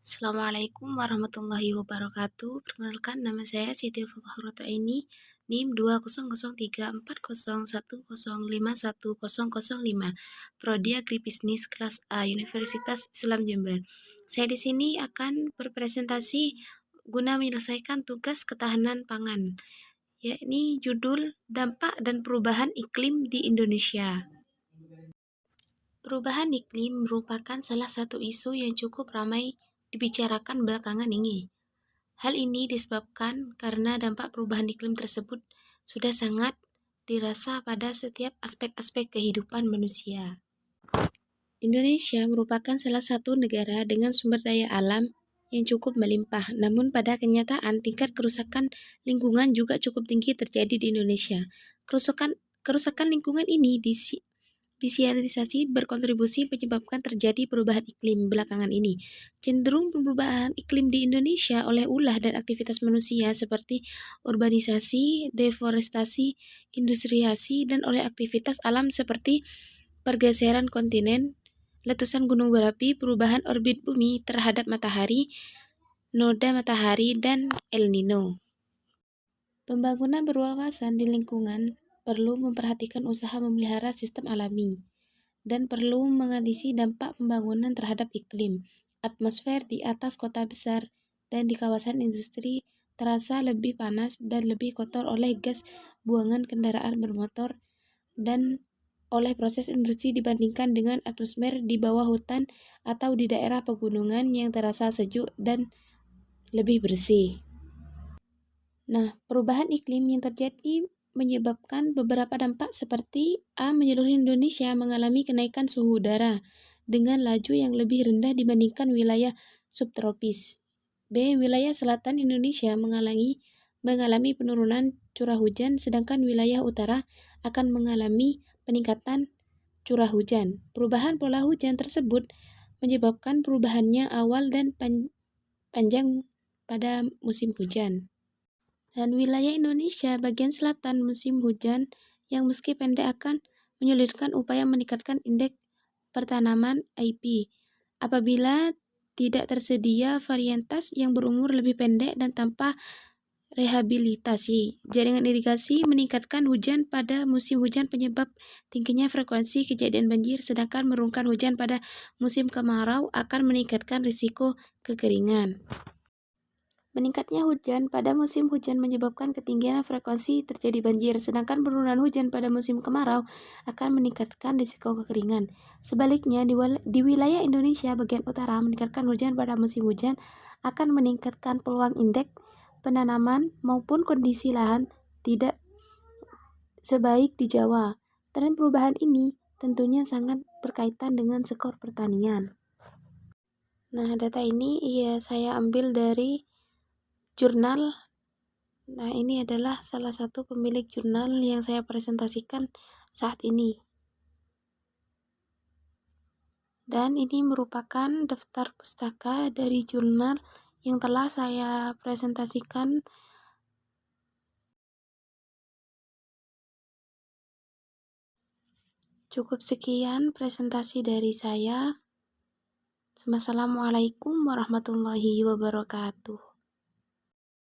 Assalamualaikum warahmatullahi wabarakatuh. Perkenalkan, nama saya Siti Fakhruta ini, NIM 2003401051005, Prodi Agribisnis kelas A, Universitas Islam Jember. Saya di sini akan berpresentasi guna menyelesaikan tugas ketahanan pangan, yakni judul Dampak dan Perubahan Iklim di Indonesia. Perubahan iklim merupakan salah satu isu yang cukup ramai dibicarakan belakangan ini. Hal ini disebabkan karena dampak perubahan iklim tersebut sudah sangat dirasa pada setiap aspek-aspek kehidupan manusia. Indonesia merupakan salah satu negara dengan sumber daya alam yang cukup melimpah, namun pada kenyataan tingkat kerusakan lingkungan juga cukup tinggi terjadi di Indonesia. Kerusakan lingkungan ini disialisasi berkontribusi menyebabkan terjadi perubahan iklim belakangan ini. Cenderung perubahan iklim di Indonesia oleh ulah dan aktivitas manusia seperti urbanisasi, deforestasi, industriasi, dan oleh aktivitas alam seperti pergeseran kontinen, letusan gunung berapi, perubahan orbit bumi terhadap matahari, noda matahari, dan El Nino. Pembangunan berwawasan di lingkungan perlu memperhatikan usaha memelihara sistem alami dan perlu menganalisis dampak pembangunan terhadap iklim. Atmosfer di atas kota besar dan di kawasan industri terasa lebih panas dan lebih kotor oleh gas buangan kendaraan bermotor dan oleh proses industri dibandingkan dengan atmosfer di bawah hutan atau di daerah pegunungan yang terasa sejuk dan lebih bersih. Nah, perubahan iklim yang terjadi menyebabkan beberapa dampak seperti A. Menyeluruh Indonesia mengalami kenaikan suhu udara dengan laju yang lebih rendah dibandingkan wilayah subtropis. B. Wilayah selatan Indonesia mengalami penurunan curah hujan, sedangkan wilayah utara akan mengalami peningkatan curah hujan. Perubahan pola hujan tersebut menyebabkan perubahannya awal dan panjang pada musim hujan. Dan wilayah Indonesia bagian selatan musim hujan yang meski pendek akan menyulitkan upaya meningkatkan indeks pertanaman IP apabila tidak tersedia varietas yang berumur lebih pendek dan tanpa rehabilitasi. Jaringan irigasi meningkatkan hujan pada musim hujan penyebab tingginya frekuensi kejadian banjir, sedangkan menurunkan hujan pada musim kemarau akan meningkatkan risiko kekeringan. Meningkatnya hujan pada musim hujan menyebabkan ketinggian frekuensi terjadi banjir, sedangkan penurunan hujan pada musim kemarau akan meningkatkan risiko kekeringan. Sebaliknya, di wilayah Indonesia bagian utara meningkatkan hujan pada musim hujan akan meningkatkan peluang indeks penanaman maupun kondisi lahan tidak sebaik di Jawa. Tren perubahan ini tentunya sangat berkaitan dengan sektor pertanian. Nah, data ini saya ambil dari jurnal. Nah, ini adalah salah satu pemilik jurnal yang saya presentasikan saat ini. Dan ini merupakan daftar pustaka dari jurnal yang telah saya presentasikan. Cukup sekian presentasi dari saya. Wassalamualaikum warahmatullahi wabarakatuh.